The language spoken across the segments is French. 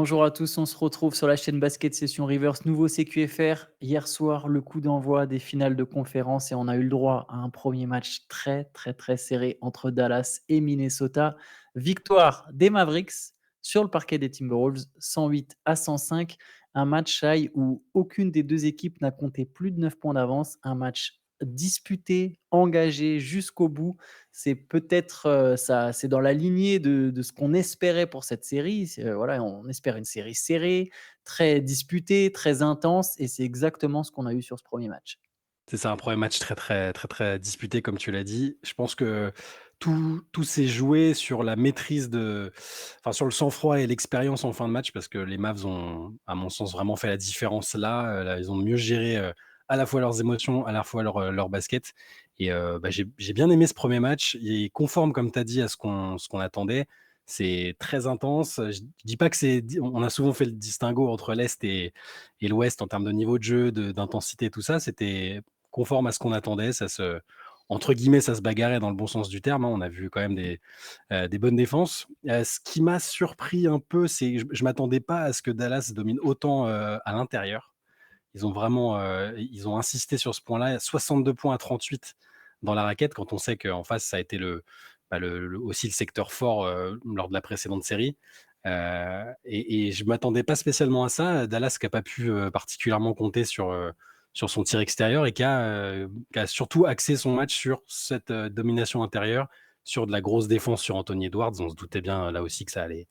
Bonjour à tous, on se retrouve sur la chaîne Basket Session Reverse, nouveau CQFR. Hier soir, le coup d'envoi des finales de conférence et on a eu le droit à un premier match très serré entre Dallas et Minnesota. Victoire des Mavericks sur le parquet des Timberwolves, 108-105. Un match Shai, où aucune des deux équipes n'a compté plus de 9 points d'avance. Un match disputé, engagé jusqu'au bout. C'est peut-être, ça c'est dans la lignée de ce qu'on espérait pour cette série. Voilà, on espère une série serrée, très disputée, très intense et c'est exactement ce qu'on a eu sur ce premier match. C'est ça, un premier match très disputé comme tu l'as dit. Je pense que tout s'est joué sur la maîtrise sur le sang-froid et l'expérience en fin de match parce que les Mavs ont, à mon sens, vraiment fait la différence là, ils ont mieux géré, à la fois leurs émotions, à la fois leur basket et j'ai bien aimé ce premier match. Il est conforme, comme tu as dit, à ce qu'on attendait. C'est très intense. Je dis pas que c'est on a souvent fait le distinguo entre l'Est et l'Ouest en termes de niveau de jeu, d'intensité, tout ça. C'était conforme à ce qu'on attendait. Ça se entre guillemets, «ça se bagarrait» dans le bon sens du terme, hein. On a vu quand même des bonnes défenses. Ce qui m'a surpris un peu, c'est que je m'attendais pas à ce que Dallas domine autant, à l'intérieur. Ils ont vraiment, ils ont insisté sur ce point-là. 62 points à 38 dans la raquette, quand on sait qu'en face, ça a été le aussi le secteur fort, lors de la précédente série. Et je m'attendais pas spécialement à ça. Dallas qui a pas pu, particulièrement compter sur son tir extérieur et qui a surtout axé son match sur cette, domination intérieure, sur de la grosse défense sur Anthony Edwards. On se doutait bien, là aussi, que ça allait,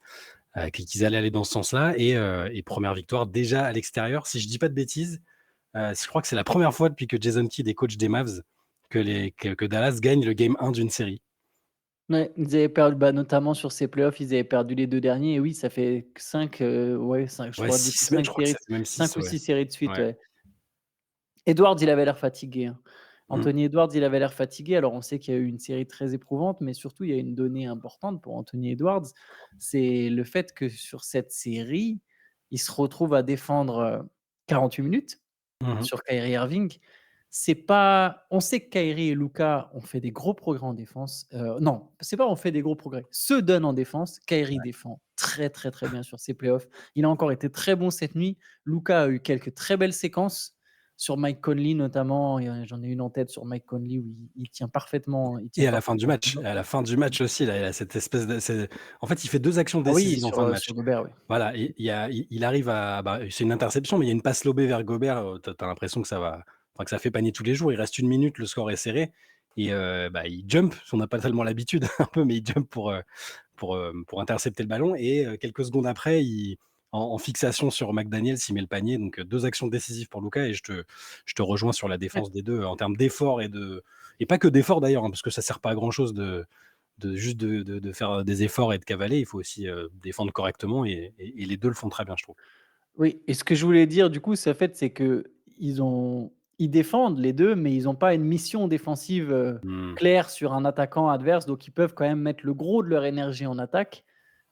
qu'ils allaient aller dans ce sens-là et 1re victoire déjà à l'extérieur. Si je dis pas de bêtises, je crois que c'est la première fois depuis que Jason Kidd est coach des Mavs que Dallas gagne le game 1 d'une série. Ouais, ils avaient perdu, bah, notamment sur ces playoffs, ils avaient perdu les 2 derniers et oui, ça fait 5, ouais, 5, je Ouais, crois, du coup 6 même, 5 je crois que séries, c'est même 5 6, ou ouais. 6 séries de suite, Ouais. ouais. Edwards, il avait l'air fatigué, hein. Mmh. Anthony Edwards, il avait l'air fatigué. Alors, on sait qu'il y a eu une série très éprouvante, mais surtout, il y a une donnée importante pour Anthony Edwards, c'est le fait que sur cette série, il se retrouve à défendre, 48 minutes Mmh mh. sur Kyrie Irving. C'est pas On sait que Kyrie et Luka ont fait des gros progrès en défense. Non, c'est pas on fait des gros progrès, se donnent en défense. Kyrie défend très bien sur ses playoffs. Il a encore été très bon cette nuit. Luka a eu quelques très belles séquences sur Mike Conley notamment, j'en ai une en tête sur Mike Conley où il tient parfaitement il tient Et parfaitement son bloc. à la fin du match aussi, là, il a cette espèce de c'est en fait, il fait 2 actions Ah oui, décisives en fin de sur match. Gobert, oui. Voilà, et il arrive c'est une interception, mais il y a une passe lobée vers Gobert, tu as l'impression que ça fait panier tous les jours. Il reste 1 minute, le score est serré et il jump, on n'a pas tellement l'habitude un peu, mais il jump pour intercepter le ballon et quelques secondes après, en fixation sur McDaniels, il met le panier. Donc 2 actions décisives pour Luka et je te rejoins sur la Ouais. défense des 2 en termes d'effort et pas que d'effort d'ailleurs, hein, parce que ça sert pas à grand chose de juste de faire des efforts et de cavaler. Il faut aussi, défendre correctement et les 2 le font très bien, je trouve. Oui, et ce que je voulais dire du coup, c'est qu'ils défendent les 2, mais ils n'ont pas une mission défensive, Mmh. claire sur un attaquant adverse, donc ils peuvent quand même mettre le gros de leur énergie en attaque.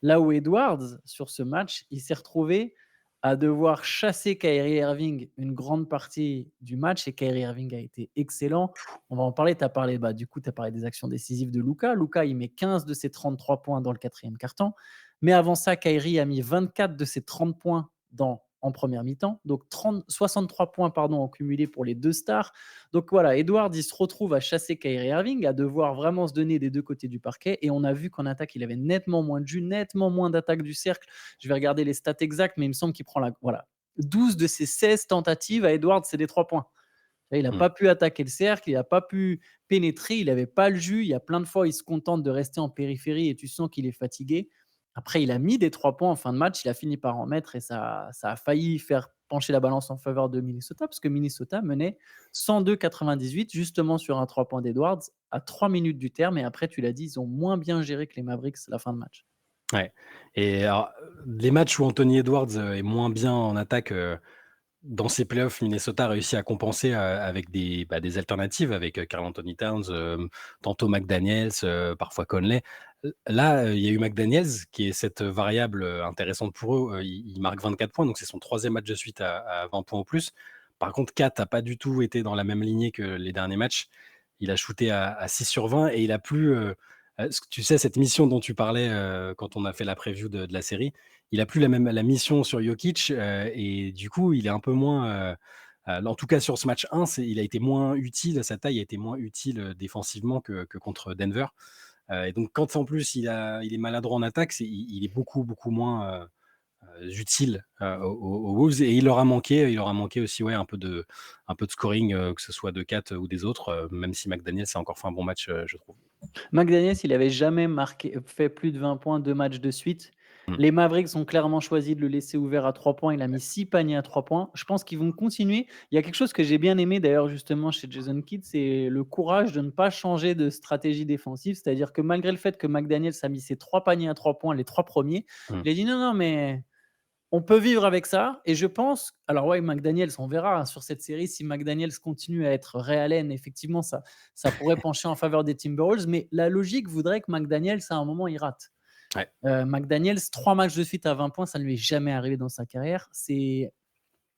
Là où Edwards, sur ce match, il s'est retrouvé à devoir chasser Kyrie Irving une grande partie du match et Kyrie Irving a été excellent. On va en parler, tu as parlé, bah, du coup, tu as parlé des actions décisives de Luka. Luka, il met 15 de ses 33 points dans le 4e quart-temps, mais avant ça, Kyrie a mis 24 de ses 30 points en première mi-temps, donc 63 points pardon, en cumulé pour les 2 stars. Donc voilà, Edwards, il se retrouve à chasser Kyrie Irving, à devoir vraiment se donner des 2 côtés du parquet et on a vu qu'en attaque, il avait nettement moins de jus, nettement moins d'attaque du cercle. Je vais regarder les stats exactes, mais il me semble qu'il prend 12 de ses 16 tentatives à Edwards, c'est des 3 points. Il n'a Mmh. pas pu attaquer le cercle, il n'a pas pu pénétrer, il n'avait pas le jus. Il y a plein de fois, il se contente de rester en périphérie et tu sens qu'il est fatigué. Après, il a mis des 3 points en fin de match, il a fini par en mettre et ça a failli faire pencher la balance en faveur de Minnesota parce que Minnesota menait 102-98 justement sur un 3 points d'Edwards à 3 minutes du terme et après, tu l'as dit, ils ont moins bien géré que les Mavericks la fin de match. Ouais, et alors, les matchs où Anthony Edwards, est moins bien en attaque, dans ces playoffs, Minnesota a réussi à compenser, avec des alternatives avec, Karl Anthony Towns, tantôt McDaniels, parfois Conley. Là, il y a eu McDaniels qui est cette variable, intéressante pour eux. Il marque 24 points, donc c'est son 3e match de suite à 20 points ou plus. Par contre, Kat a pas du tout été dans la même lignée que les derniers matchs. Il a shooté à 6 sur 20 et il a plus, Tu sais, cette mission dont tu parlais, quand on a fait la preview de la série, il a plus la mission sur Jokic, et du coup, il est un peu moins, en tout cas sur ce match 1, il a été moins utile, sa taille a été moins utile, défensivement que contre Denver, et donc quand en plus il est maladroit en attaque, il est beaucoup, beaucoup moins, utiles, aux Wolves, et il leur a manqué aussi, ouais, un peu de scoring, que ce soit de Cat ou des autres, même si McDaniels a encore fait un bon match, je trouve. McDaniels, il avait jamais fait plus de 20 points 2 matchs de suite. Mmh. Les Mavericks ont clairement choisi de le laisser ouvert à 3 points. Il a mis 6 paniers à 3 points. Je pense qu'ils vont continuer. Il y a quelque chose que j'ai bien aimé d'ailleurs justement chez Jason Kidd, c'est le courage de ne pas changer de stratégie défensive. C'est-à-dire que malgré le fait que McDaniels a mis ses 3 paniers à 3 points, les 3 premiers, Mmh. il a dit: «Non, non, mais on peut vivre avec ça». Et je pense, alors ouais, McDaniels, on verra, hein, sur cette série, si McDaniels continue à être Ray Allen, effectivement, ça pourrait pencher en faveur des Timberwolves, mais la logique voudrait que McDaniels, à un moment, il rate. Ouais. McDaniels, 3 matchs de suite à 20 points, ça ne lui est jamais arrivé dans sa carrière. C'est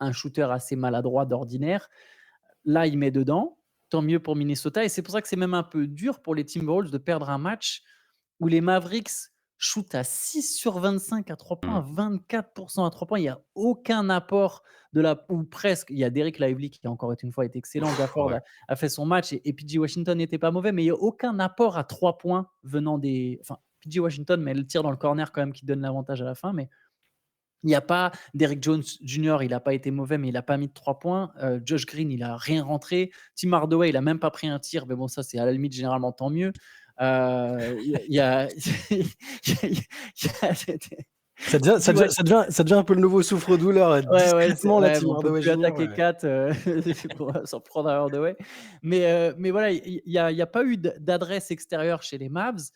un shooter assez maladroit d'ordinaire. Là, il met dedans, tant mieux pour Minnesota, et c'est pour ça que c'est même un peu dur pour les Timberwolves de perdre un match où les Mavericks shootent à 6 sur 25 à 3 points, Mmh. 24% à 3 points. Il n'y a aucun apport ou presque. Il y a Derek Lively qui, encore une fois, est excellent. Gafford Ouais. a fait son match, et PJ Washington n'était pas mauvais, mais il n'y a aucun apport à 3 points venant des. Enfin, PJ Washington, mais le tir dans le corner quand même qui donne l'avantage à la fin. Mais il n'y a pas Derrick Jones Jr., il n'a pas été mauvais, mais il n'a pas mis de 3 points. Josh Green, il n'a rien rentré. Tim Hardaway, il n'a même pas pris un tir, mais bon, ça, c'est à la limite, généralement, tant mieux. Il y a. Ça devient un peu le nouveau souffre-douleur, Ouais, ouais, discrètement là, ouais, mais Tim on peut Hardaway plus Jr. attaquer Ouais. 4 sans prendre à Hardaway. Mais voilà, il y a pas eu d'adresse extérieure chez les Mavs.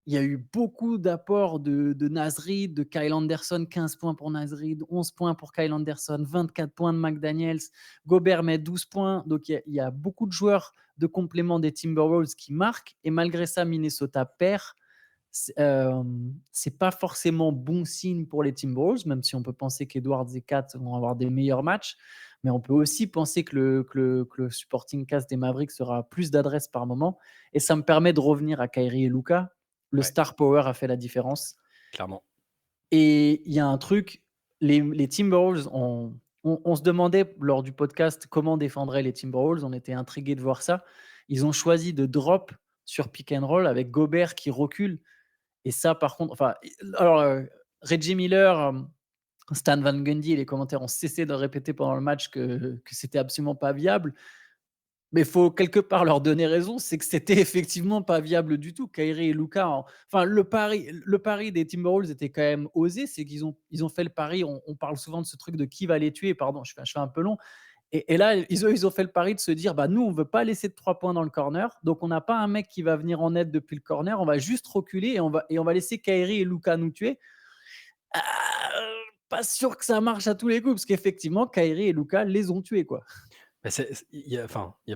Il y a eu beaucoup d'apports de Naz Reid, de Kyle Anderson, 15 points pour Naz Reid, 11 points pour Kyle Anderson, 24 points de McDaniels. Gobert met 12 points. Donc il y a beaucoup de joueurs de complément des Timberwolves qui marquent, et malgré ça, Minnesota perd. C'est pas forcément bon signe pour les Timberwolves, même si on peut penser qu'Edwards et Kat vont avoir des meilleurs matchs. Mais on peut aussi penser que le supporting cast des Mavericks sera plus d'adresse par moment. Et ça me permet de revenir à Kyrie et Luka. Le Ouais, star power a fait la différence. clairement. Et il y a un truc, les Timberwolves, on se demandait lors du podcast comment défendraient les Timberwolves. On était intrigués de voir ça. Ils ont choisi de drop sur pick and roll avec Gobert qui recule. Et ça, par contre, enfin, alors, Reggie Miller, Stan Van Gundy et les commentaires ont cessé de répéter pendant le match que c'était absolument pas viable. Mais il faut quelque part leur donner raison, c'est que c'était effectivement pas viable du tout. Kyrie et Luka, enfin, le pari des Timberwolves était quand même osé, c'est qu'ils ont fait le pari. On parle souvent de ce truc de qui va les tuer. Pardon, je fais un peu long. Et là, ils ont fait le pari de se dire, bah, nous, on ne veut pas laisser de 3 points dans le corner. Donc, on n'a pas un mec qui va venir en aide depuis le corner. On va juste reculer, et on va laisser Kyrie et Luka nous tuer. Ah, pas sûr que ça marche à tous les coups, parce qu'effectivement, Kyrie et Luka les ont tués, quoi. Bah, il y a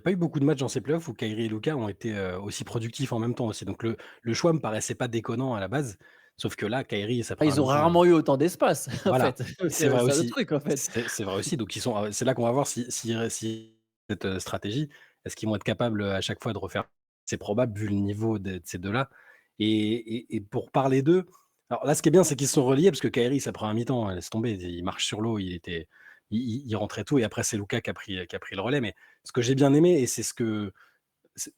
pas eu beaucoup de matchs dans ces playoffs où Kyrie et Luka ont été, aussi productifs en même temps aussi. Donc le choix me paraissait pas déconnant à la base. Sauf que là, Kyrie, sa Ah, première ils ont mi-temps, rarement eu autant d'espace, en voilà, fait. c'est C'est vrai ça le aussi. truc, en fait. C'est vrai aussi. Donc c'est là qu'on va voir si cette, stratégie, est-ce qu'ils vont être capables, à chaque fois de refaire. C'est probable vu le niveau de ces 2 là, et pour parler d'eux, alors là, ce qui est bien, c'est qu'ils se sont reliés parce que Kyrie, sa première mi-temps, laisse tomber, il marche sur l'eau, il rentrait tout, et après c'est Luka qui a pris le relais. Mais ce que j'ai bien aimé, et c'est ce que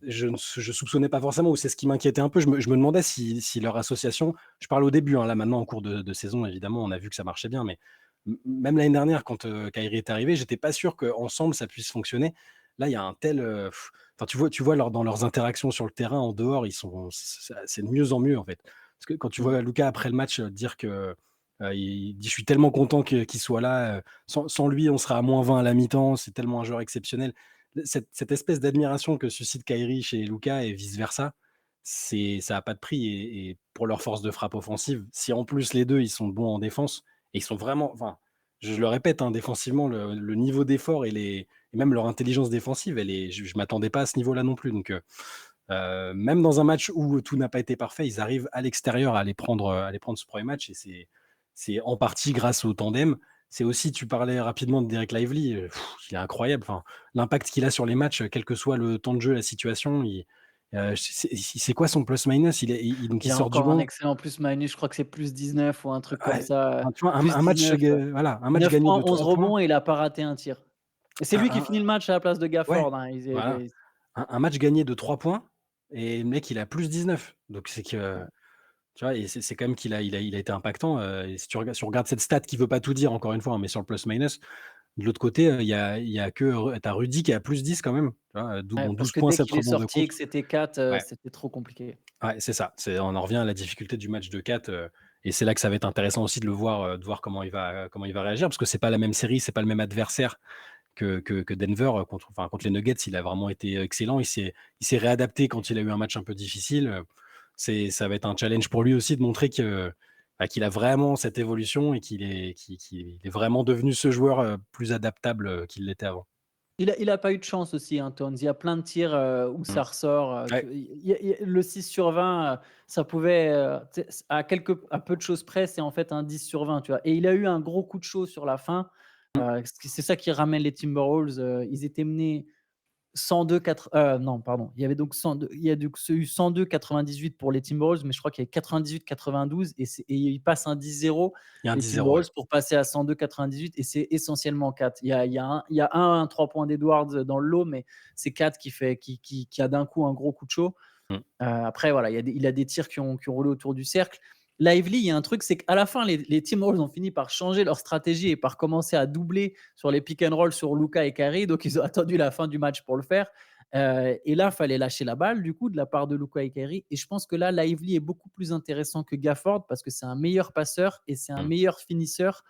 je soupçonnais pas forcément, ou c'est ce qui m'inquiétait un peu. Je me demandais si leur association, je parle au début, hein, là maintenant en cours de saison, évidemment, on a vu que ça marchait bien, mais même l'année dernière, quand Kyrie est arrivé, j'étais pas sûr qu'ensemble ça puisse fonctionner. Là, il y a un tel, enfin, tu vois dans leurs interactions sur le terrain, en dehors, c'est de mieux en mieux, en fait. Parce que quand tu Mmh. vois Luka après le match, dire que, il dit: «Je suis tellement content qu'il soit là, sans lui, on sera à -20 à la mi-temps, c'est tellement un joueur exceptionnel». Cette espèce d'admiration que suscite Kyrie chez Luka et vice versa, ça a pas de prix, et pour leur force de frappe offensive, si en plus les 2 ils sont bons en défense, et ils sont vraiment, enfin, je le répète, hein, défensivement, le niveau d'effort et même leur intelligence défensive, je m'attendais pas à ce niveau-là non plus. Donc même dans un match où tout n'a pas été parfait, ils arrivent à l'extérieur à aller prendre ce premier match, et c'est en partie grâce au tandem. C'est aussi, tu parlais rapidement de Derek Lively, il est incroyable, enfin, l'impact qu'il a sur les matchs, quel que soit le temps de jeu, la situation, C'est quoi son plus-minus? Donc il Il a sort du encore un banc. excellent plus-minus, je crois que c'est +19 ou un truc comme Ouais, ça, enfin, tu vois, plus un match 19, voilà, un match 9 gagné points, de 11 3 points, rebonds et il a pas raté un tir. Et c'est un lui qui un finit le match à la place de ouais, Gafford, hein. voilà, un match gagné de 3 points et le mec il a +19. Donc c'est que, Ouais. tu vois? Et c'est quand même qu'il a il a été impactant, et si on regarde cette stat qui veut pas tout dire encore une fois, hein, mais sur le plus-minus, de l'autre côté, il y a que tu as Rudy qui est à +10 quand même, tu vois? Ouais, Bon, parce 12 que points, dès 7 qu'il est rebonds, 2 sorti et que contre. c'était 4, Ouais, c'était trop compliqué. ouais, c'est ça. On en revient à la difficulté du match de 4, et c'est là que ça va être intéressant aussi de voir comment il va réagir parce que c'est pas la même série, c'est pas le même adversaire que Denver, contre les Nuggets. Il a vraiment été excellent. Il s'est réadapté quand il a eu un match un peu difficile. Ça va être un challenge pour lui aussi de montrer qu'il a vraiment cette évolution et qu'il est vraiment devenu ce joueur, plus adaptable, qu'il l'était avant. Il a pas eu de chance aussi, hein, Towns. Il y a plein de tirs, où Mmh. ça ressort, Ouais. tu il y a le 6/20, ça pouvait, tu sais, à peu de choses près, c'est en fait un 10/20, tu vois? Et il a eu un gros coup de chaud sur la fin, Mmh. c'est ça qui ramène les Timberwolves, ils étaient menés 102 4 non, pardon, il y avait donc 102 il y a donc eu 102-98 pour les Timberwolves, mais je crois qu'il y avait 98-92 et ils passent un 10-0, Il y a un les 10-0, ouais. Timberwolves, pour passer à 102-98 et c'est essentiellement 4. Il y a un 3 points d'Edwards dans le lot, mais c'est 4 qui a d'un coup un gros coup de chaud. Mmh. Après voilà, il a des tirs qui ont roulé autour du cercle. Lively, il y a un truc, c'est qu'à la fin, les Timberwolves ont fini par changer leur stratégie et par commencer à doubler sur les pick and roll sur Luka et Kyrie. Donc, ils ont attendu la fin du match pour le faire. Et là, il fallait lâcher la balle, du coup, de la part de Luka et Kyrie. Et je pense que là, Lively est beaucoup plus intéressant que Gafford parce que c'est un meilleur passeur et c'est un Mmh. meilleur finisseur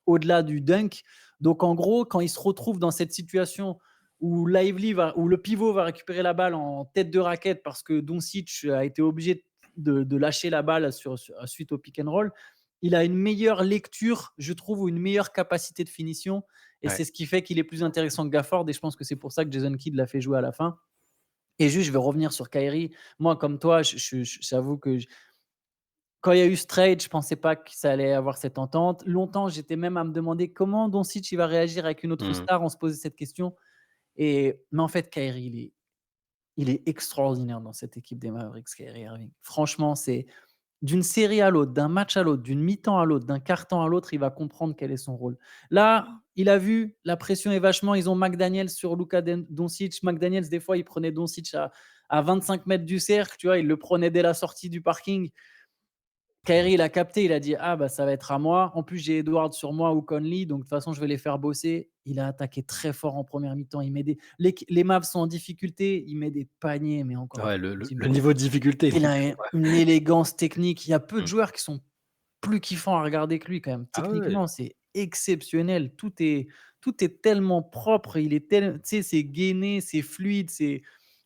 au-delà du dunk. Donc, en gros, quand il se retrouve dans cette situation où le pivot va récupérer la balle en tête de raquette parce que Doncic a été obligé de lâcher la balle suite au pick and roll, il a une meilleure lecture, je trouve, ou une meilleure capacité de finition. Et Ouais. c'est ce qui fait qu'il est plus intéressant que Gafford. Et je pense que c'est pour ça que Jason Kidd l'a fait jouer à la fin. Et juste, je vais revenir sur Kyrie. Moi, comme toi, j'avoue que quand il y a eu ce trade, je ne pensais pas que ça allait avoir cette entente. Longtemps, j'étais même à me demander comment Doncic il va réagir avec une autre Mmh. star. On se posait cette question. Mais en fait, Kyrie, il est extraordinaire dans cette équipe des Mavericks, Kyrie Irving. Franchement, c'est d'une série à l'autre, d'un match à l'autre, d'une mi-temps à l'autre, d'un quart-temps à l'autre, il va comprendre quel est son rôle. Là, il a vu, la pression est vachement. Ils ont McDaniels sur Luka Doncic. McDaniels, des fois, il prenait Doncic à 25 mètres du cercle, tu vois, il le prenait dès la sortie du parking. Kyrie, il a capté, il a dit: «Ah bah, ça va être à moi. En plus, j'ai Edwards sur moi ou Conley, donc de toute façon, je vais les faire bosser». Il a attaqué très fort en première mi-temps. Il met des les Mavs sont en difficulté, il met des paniers, mais encore une Ouais, fois, le niveau de difficulté, il il est a tellement. une élégance technique. Il y a peu de Mmh. joueurs qui sont plus kiffants à regarder que lui quand même. Ah ouais, Techniquement, c'est exceptionnel. Tout est tellement propre, il est tu sais, c'est gainé, c'est fluide,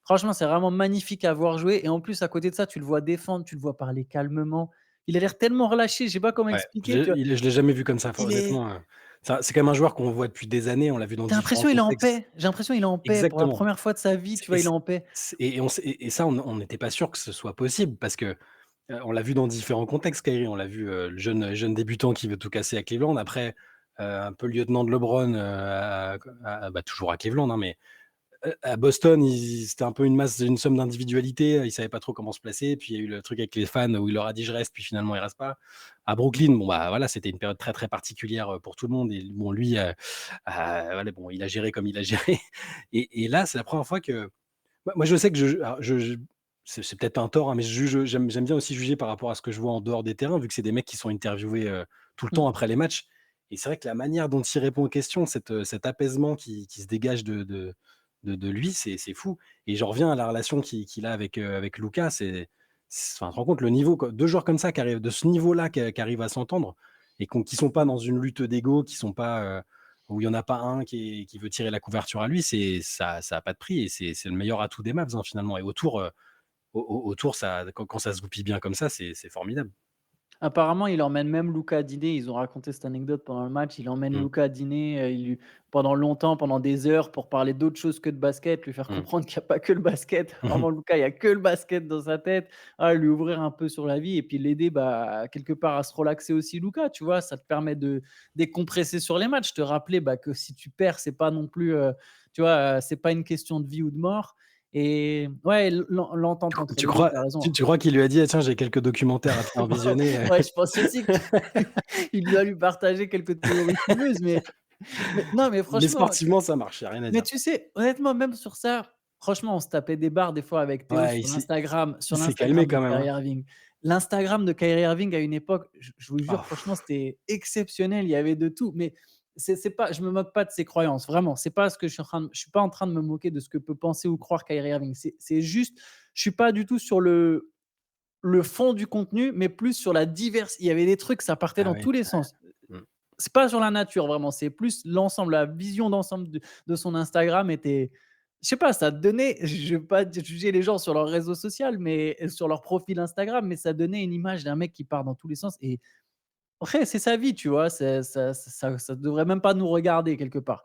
franchement, c'est vraiment magnifique à voir jouer et en plus, à côté de ça, tu le vois défendre, tu le vois parler calmement. Il a l'air tellement relâché, je sais pas comment ouais, expliquer, tu vois? je l'ai jamais vu comme ça, Il est honnêtement, c'est quand même un joueur qu'on voit depuis des années, on l'a vu dans tu différents l'impression il est en contextes. paix. J'ai l'impression il est en paix pour la Exactement. première fois de sa vie, C'est tu vois, il est en paix. et ça, on n'était pas sûr que ce soit possible parce que, on l'a vu dans différents contextes, Kyrie. On l'a vu, le jeune débutant qui veut tout casser à Cleveland. Après, un peu lieutenant de LeBron, bah, toujours à Cleveland, hein, mais à Boston, c'était un peu une somme d'individualité, il savait pas trop comment se placer. Puis il y a eu le truc avec les fans où il leur a dit: «Je reste», puis finalement il reste pas. À Brooklyn, bon, bah, voilà, c'était une période très, très particulière, pour tout le monde et bon lui, voilà, bon, il a géré comme il a géré et là, c'est la première fois que moi je sais que alors c'est peut-être un tort, hein, mais j'aime bien aussi juger par rapport à ce que je vois en dehors des terrains, vu que c'est des mecs qui sont interviewés, tout le Mmh. temps après les matchs et c'est vrai que la manière dont il répond aux questions, cet apaisement qui se dégage de lui, c'est fou et j'en reviens à la relation qu'il a avec Luka, enfin, tu te rends compte le niveau quoi, 2 joueurs comme ça qui arrivent de ce niveau-là, qui arrivent à s'entendre et qui sont pas dans une lutte d'ego, qui sont pas, où il y en a pas un qui veut tirer la couverture à lui, ça a pas de prix et c'est le meilleur atout des Mavs, hein, finalement et autour, autour ça quand ça se goupille bien comme ça, c'est formidable. Apparemment, il emmène même Luka dîner. Ils ont raconté cette anecdote pendant le match. Il emmène Mmh, Luka dîner, pendant longtemps, pendant des heures, pour parler d'autre chose que de basket, lui faire mmh. comprendre qu'il y a pas que le basket. Vraiment, Luka, il y a que le basket dans sa tête. Lui ouvrir un peu sur la vie et puis l'aider, bah, quelque part à se relaxer aussi, Luka, tu vois? Ça te permet de décompresser sur les matchs, te rappeler, bah, que si tu perds, c'est pas non plus, tu vois, c'est pas une question de vie ou de mort Et ouais, l'entente entre Tu les 2, crois tu as raison. tu crois qu'il lui a dit: «Ah tiens, j'ai quelques documentaires à te faire visionner, Ouais, je pense aussi qu'il doit lui partager quelques théories fumeuses, mais non, mais Mais franchement, sportivement, ça marche, il y a rien à mais dire. tu sais, honnêtement, même sur ça, franchement, on se tapait des barres des fois avec Théo Ouais, sur l'Instagram il s'est calmé de quand même, Kyrie hein. Irving. L'Instagram de Kyrie Irving à une époque, je vous jure, Ah franchement, c'était exceptionnel, il y avait de tout. Mais c'est pas, je me moque pas de ses croyances, vraiment. C'est pas ce que je suis pas en train de me moquer de ce que peut penser ou croire Kyrie Irving. C'est juste, je suis pas du tout sur le fond du contenu, mais plus sur la diversité. Il y avait des trucs, ça partait ah dans oui, tous les sens. mmh. C'est pas sur la nature vraiment, c'est plus l'ensemble, la vision d'ensemble de son Instagram était, je sais pas, ça donnait, je veux pas juger les gens sur leur réseau social, mais sur leur profil Instagram, mais ça donnait une image d'un mec qui part dans tous les sens. Et après, c'est sa vie, tu vois, ça devrait même pas nous regarder quelque part.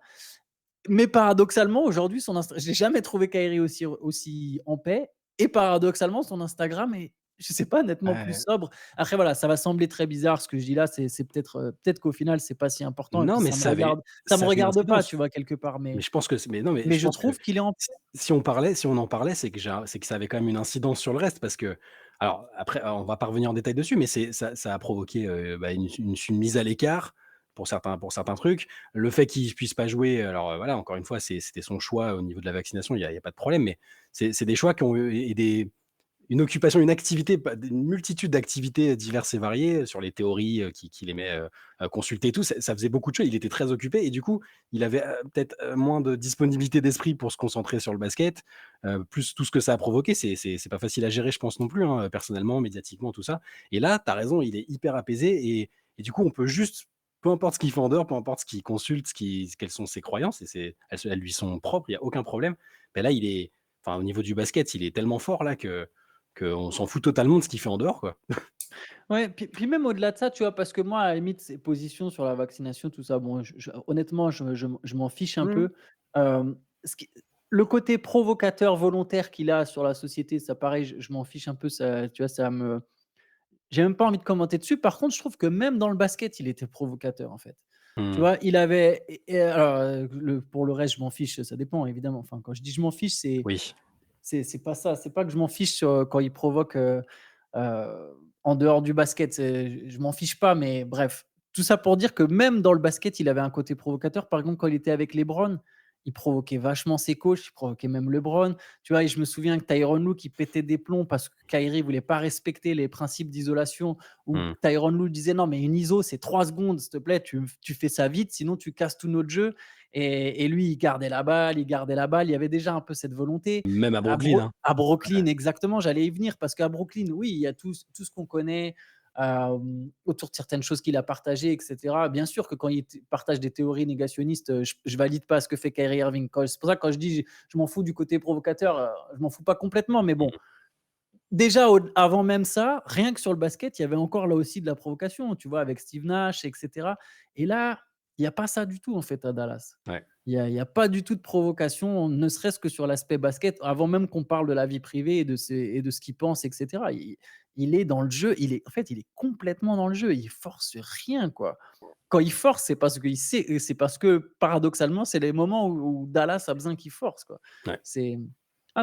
Mais paradoxalement, aujourd'hui, son Insta j'ai jamais trouvé Kyrie aussi en paix, et paradoxalement, son Instagram est, je sais pas, nettement plus Ouais. sobre. Après voilà, ça va sembler très bizarre ce que je dis là, c'est peut-être, peut-être qu'au final, c'est pas si important et Non, puis mais ça me ça avait une regarde pas, tu incidence. vois, quelque part, Mais je pense que c'est mais non, mais mais je je pense que trouve qu'il est en si on en parlait, c'est que ça avait quand même une incidence sur le reste parce que alors après, on va pas revenir en détail dessus, mais ça a provoqué, bah, une mise à l'écart pour certains trucs. Le fait qu'il puisse pas jouer, alors, voilà, encore une fois, c'était son choix au niveau de la vaccination, il y a pas de problème, mais c'est des choix qui ont eu et des une occupation, une activité, pas une multitude d'activités diverses et variées, sur les théories, qu'il aimait, consulter et tout. Ça faisait beaucoup de choses. Il était très occupé et du coup, il avait, peut-être, moins de disponibilité d'esprit pour se concentrer sur le basket, plus tout ce que ça a provoqué. C'est pas facile à gérer, je pense non plus, hein, personnellement, médiatiquement, tout ça. Et là, tu as raison, il est hyper apaisé et du coup, on peut juste peu importe ce qu'il fait en dehors, peu importe ce qu'il consulte, quelles sont ses croyances et elles lui sont propres, il y a aucun problème. Mais là, il est enfin, au niveau du basket, il est tellement fort là que qu'on s'en fout totalement de ce qu'il fait en dehors, quoi. ouais, puis même au-delà de ça, tu vois, parce que moi, à la limite, ses positions sur la vaccination, tout ça, bon, honnêtement, je m'en fiche un Mmh. peu. Ce qui Le côté provocateur volontaire qu'il a sur la société, ça pareil, je m'en fiche un peu, ça, tu vois, ça me j'ai même pas envie de commenter dessus. Par contre, je trouve que même dans le basket, il était provocateur, en fait. Tu Mmh. vois? Il avait et alors, pour le reste, je m'en fiche, ça dépend évidemment. Enfin, quand je dis: «Je m'en fiche», Oui. c'est pas ça. C'est pas que je m'en fiche sur, quand il provoque, en dehors du basket, je m'en fiche pas, mais bref. Tout ça pour dire que même dans le basket, il avait un côté provocateur. Par exemple, quand il était avec LeBron, il provoquait vachement ses coachs, il provoquait même LeBron. Tu vois? Et je me souviens que Tyronn Lue qui pétait des plombs parce que Kyrie voulait pas respecter les principes d'isolation, où Mmh. Tyronn Lue disait: «Non, mais une iso, c'est 3 secondes, s'il te plaît, tu fais ça vite, sinon tu casses tout notre jeu». Et lui, il gardait la balle, il gardait la balle. Il y avait déjà un peu cette volonté. Même à Brooklyn, hein. À Brooklyn, exactement, j'allais y venir parce qu'à Brooklyn, oui, il y a tout ce qu'on connaît, autour de certaines choses qu'il a partagées et cetera. Bien sûr que quand il partage des théories négationnistes, je valide pas ce que fait Kyrie Irving. C'est pour ça que quand je dis: «Je m'en fous du côté provocateur», je m'en fous pas complètement, mais bon, Mmh. déjà avant même ça, rien que sur le basket, il y avait encore là aussi de la provocation, tu vois? Avec Steve Nash et cetera. Et là, il y a pas ça du tout en fait à Dallas. Ouais. Il y a pas du tout de provocation, ne serait-ce que sur l'aspect basket, avant même qu'on parle de la vie privée et de ce qu'il pense et cetera. Il est dans le jeu, il est complètement dans le jeu, il force rien, quoi. Quand il force, c'est parce qu'il sait, et c'est parce que paradoxalement, c'est les moments où Dallas a besoin qu'il force, quoi. Ouais. C'est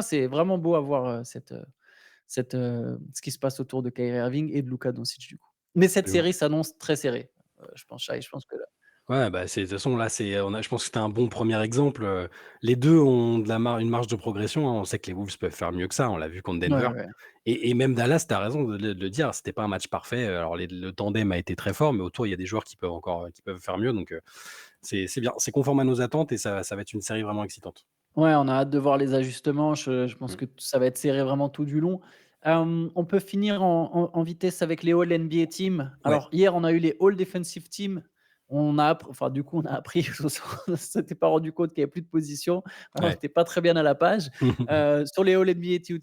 c'est vraiment beau à voir, ce qui se passe autour de Kyrie Irving et de Luka Doncic, du coup. Mais cette Absolument. série s'annonce très serrée, je pense, Shai, je pense que là, Ouais, bah, c'est de toute façon là, je pense que c'était un bon premier exemple, les 2 ont de la mar une marge de progression, hein. On sait que les Wolves peuvent faire mieux que ça, on l'a vu contre ouais, Denver ouais. et même Dallas, tu as raison de le dire, c'était pas un match parfait, alors le tandem a été très fort, mais autour, il y a des joueurs qui peuvent faire mieux donc c'est bien, c'est conforme à nos attentes et ça va être une série vraiment excitante. Ouais, on a hâte de voir les ajustements. Je pense Mmh. que ça va être serré vraiment tout du long. On peut finir en vitesse avec les All NBA Teams. Ouais, Alors hier, on a eu les All Defensive Teams. Du coup, on a appris, on s'était pas rendu compte qu'il y avait plus de position. On ouais. était pas très bien à la page. Sur les All NBA Teams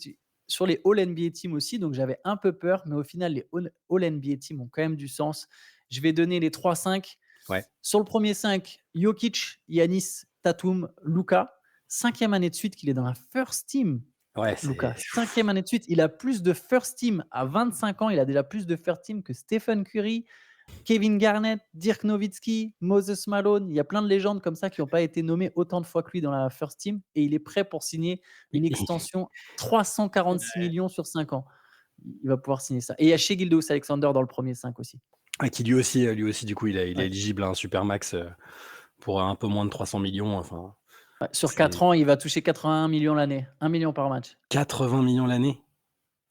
sur les All NBA Teams aussi, donc j'avais un peu peur, mais au final, les All NBA Teams ont quand même du sens. Je vais donner les 3-5. Ouais. Sur le premier 5, Jokic, Yanis, Tatum, Luka. Cinquième année de suite qu'il est dans la first team, Ouais, Luka. c'est Cinquième année de suite. Il a plus de first team à 25 ans. Il a déjà plus de first team que Stephen Curry. Kevin Garnett, Dirk Nowitzki, Moses Malone. Il y a plein de légendes comme ça qui n'ont pas été nommées autant de fois que lui dans la first team et il est prêt pour signer une extension 346 millions sur 5 ans. Il va pouvoir signer ça. Et il y a Shai Gilgeous-Alexander dans le premier 5 aussi. Ah, qui lui aussi, du coup, il est Ouais. éligible à un supermax pour un peu moins de 300 millions. Enfin, Ouais, sur c'est 4 ans, il va toucher 81 millions l'année. 1 million par match. 80 millions l'année.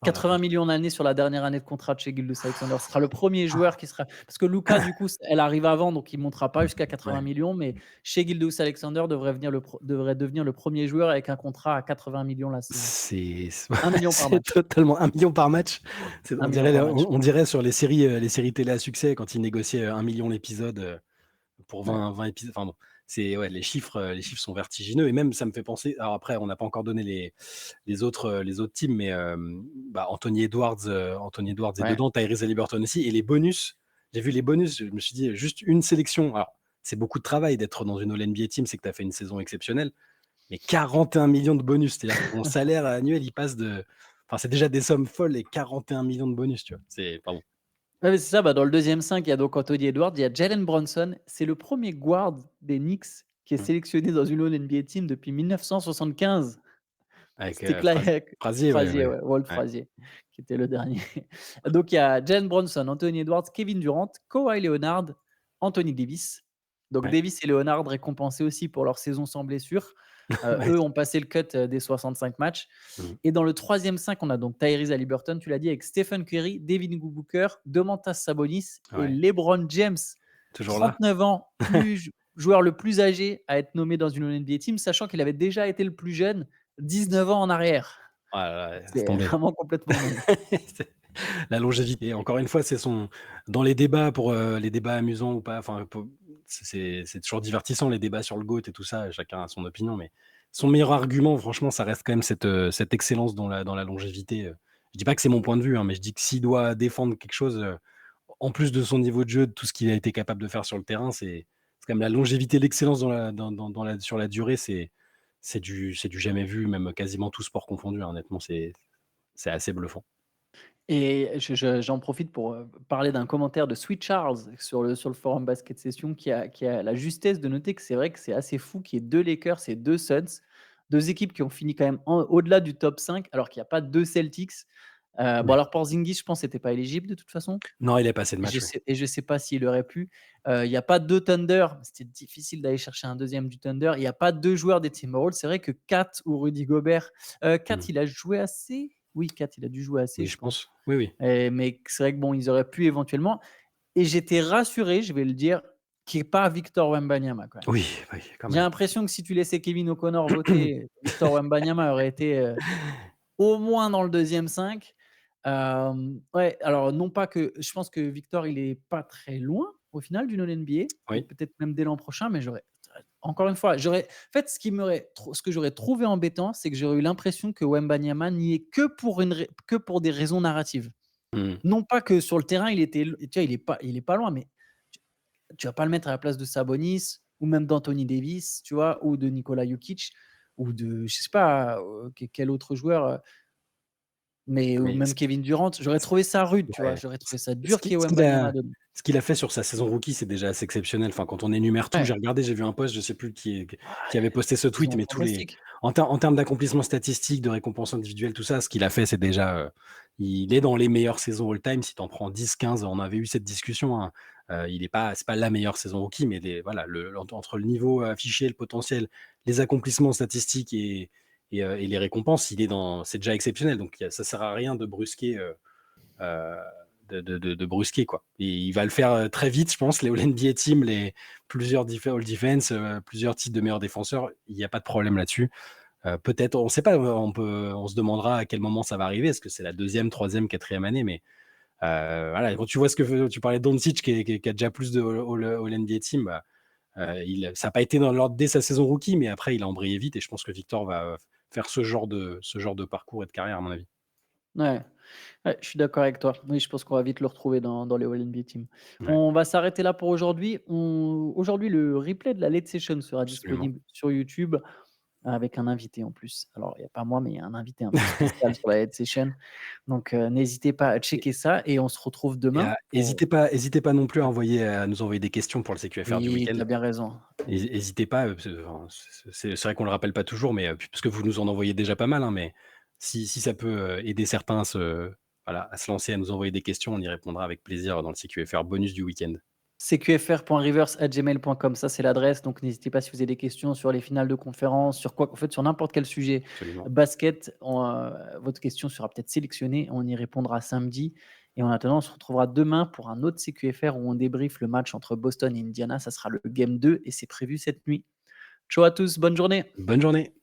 Oh la 80 vache. millions l'année sur la dernière année de contrat de chez Gilgeous-Alexander. Ce sera le premier joueur qui sera. Parce que Luka, du coup, elle arrive avant, donc il ne montera pas jusqu'à 80 Ouais. millions. Mais chez Gilgeous-Alexander devrait devenir le premier joueur avec un contrat à 80 millions la saison. C'est 1 million par c'est match. totalement 1 million par match. 1 million par match. On dirait sur les séries télé à succès quand ils négociaient 1 million l'épisode pour Ouais. 20 épisodes. Enfin bon, les chiffres sont vertigineux et même ça me fait penser. Alors après, on n'a pas encore donné les autres teams, mais Anthony Edwards est Ouais. dedans, Tyrese Haliburton aussi. Et les bonus, j'ai vu les bonus, je me suis dit juste une sélection. Alors, c'est beaucoup de travail d'être dans une All-NBA team, c'est que tu as fait une saison exceptionnelle. Mais 41 millions de bonus, c'est-à-dire que ton salaire annuel, il passe de. Enfin, c'est déjà des sommes folles et 41 millions de bonus, tu vois. Pardon. Ouais, mais c'est ça. Dans le deuxième 5, il y a donc Anthony Edwards, il y a Jalen Brunson. C'est le premier guard des Knicks qui est Mm. sélectionné dans une All-NBA team depuis 1975. Avec C'était Clyde Frazier, Frazier, ouais, Walt ouais. Frazier, qui était le dernier. Donc il y a Jalen Brunson, Anthony Edwards, Kevin Durant, Kawhi Leonard, Anthony Davis. Donc Ouais. Davis et Leonard récompensés aussi pour leur saison sans blessure. Ouais. Eux ont passé le cut des 65 matchs. Mm. Et dans le troisième 5, on a donc Tyrese Haliburton, tu l'as dit, avec Stephen Curry, Devin Booker, Domantas Sabonis et Ouais. LeBron James. Toujours là. 39 ans, joueur le plus âgé à être nommé dans une NBA team, sachant qu'il avait déjà été le plus jeune 19 ans en arrière. Oh là là, laisse C'est tomber. vraiment complètement dingue. La longévité. Encore une fois, dans les débats pour les débats amusants ou pas. Enfin, c'est toujours divertissant les débats sur le GOAT et tout ça. Chacun a son opinion, mais son meilleur argument, franchement, ça reste quand même cette excellence dans la longévité. Je dis pas que c'est mon point de vue, hein, mais je dis que s'il doit défendre quelque chose, en plus de son niveau de jeu, de tout ce qu'il a été capable de faire sur le terrain, c'est quand même la longévité, l'excellence sur la durée, c'est du jamais vu, même quasiment tout sport confondu. Honnêtement, c'est assez bluffant. Et j'en profite pour parler d'un commentaire de Sweet Charles sur le forum Basket Session qui a la justesse de noter que c'est vrai que c'est assez fou qu'il y ait 2 Lakers et 2 Suns, 2 équipes qui ont fini quand même au-delà du top 5 alors qu'il n'y a pas 2 Celtics. Bon Ouais. alors Porzingis, je pense, n'était pas éligible de toute façon. Non, il a passé le Et je match, ouais. sais et je sais pas s'il aurait pu. Il y a pas 2 Thunder, c'était difficile d'aller chercher un deuxième du Thunder. Il y a pas 2 joueurs des Timberwolves. C'est vrai que Kat ou Rudy Gobert, Kat, Mmh. il a joué assez? Oui, Kat, il a dû jouer assez, Oui, je je pense. pense. Oui, oui. Mais c'est vrai que bon, ils auraient pu éventuellement et j'étais rassuré, je vais le dire, qu'il y ait pas Victor Wembanyama quand même. Oui, oui, quand J'ai même. l'impression que si tu laissais Kevin O'Connor voter, Victor Wembanyama aurait été, au moins dans le deuxième 5. Ouais, alors non pas que je pense que Victor, il est pas très loin au final d'une All-NBA et Oui. peut-être même dès l'an prochain, mais encore une fois, en fait, ce que j'aurais trouvé embêtant, c'est que j'aurais eu l'impression que Wembanyama n'y est que pour des raisons narratives. Mmh. Non pas que sur le terrain, tu vois, il est pas loin, mais tu vas pas le mettre à la place de Sabonis ou même d'Anthony Davis, tu vois? Ou de Nikola Jokic ou de je sais pas, quel autre joueur, mais ou Mais même Kevin Durant, j'aurais trouvé ça rude, tu vois? ouais. J'aurais trouvé ça Ce dur qui qu'il y ait ce qu'il a Wembanyama dedans. ce qu'il a fait sur sa saison rookie, c'est déjà assez exceptionnel. Enfin, quand on énumère tout, Ouais, j'ai vu un post, je sais plus ah, qui avait posté ce tweet, saison mais tous les fantastique. en termes d'accomplissement statistique, de récompenses individuelles, tout ça, ce qu'il a fait, c'est déjà, il est dans les meilleures saisons all-time. Si tu en prends 10-15, on avait eu cette discussion, hein, c'est pas la meilleure saison rookie, mais voilà, entre le niveau affiché, le potentiel, les accomplissements statistiques et les récompenses, c'est déjà exceptionnel. Donc ça sert à rien de brusquer, heu, de brusquer, quoi. Et il va le faire très vite, je pense. Les All-NBA Team, plusieurs All Defense, plusieurs titres de meilleurs défenseurs, il n'y a pas de problème là-dessus. Peut-être, on ne sait pas, on se demandera à quel moment ça va arriver. Est-ce que c'est la deuxième, troisième, quatrième année? Mais voilà, quand tu vois tu parlais de Doncic qui a déjà plus de All-NBA Team, ça n'a pas été dans l'ordre dès sa saison rookie, mais après, il a embrayé vite et je pense que Victor va faire ce genre de parcours et de carrière, à mon avis. Ouais, ouais, je suis d'accord avec toi. Oui, je pense qu'on va vite le retrouver dans les All-NBA Team. Ouais, On va s'arrêter là pour aujourd'hui. Aujourd'hui, le replay de la late session sera absolument. disponible sur YouTube. avec un invité en plus. Alors il y a pas moi, mais il y a un invité un peu spécial sur la Head Session. Donc n'hésitez pas à Et checker ça et on se retrouve et demain pour hésitez pas non plus à nous envoyer des questions pour le CQFR du oui, week-end. tu as bien raison. Hésitez pas, parce que enfin, c'est vrai qu'on le rappelle pas toujours, mais puis parce que vous nous en envoyez déjà pas mal, hein, mais si ça peut, aider certains à se lancer, à nous envoyer des questions, on y répondra avec plaisir dans le CQFR bonus du week-end. cqfr.rivers@gmail.com, ça c'est l'adresse, donc n'hésitez pas si vous avez des questions sur les finales de conférence, sur quoi en fait, sur n'importe quel sujet Absolument. basket, votre question sera peut-être sélectionnée, on y répondra samedi et en attendant, on se retrouvera demain pour un autre CQFR où on débriefe le match entre Boston et Indiana, ça sera le game 2 et c'est prévu cette nuit. Ciao à tous, bonne journée. Bonne journée.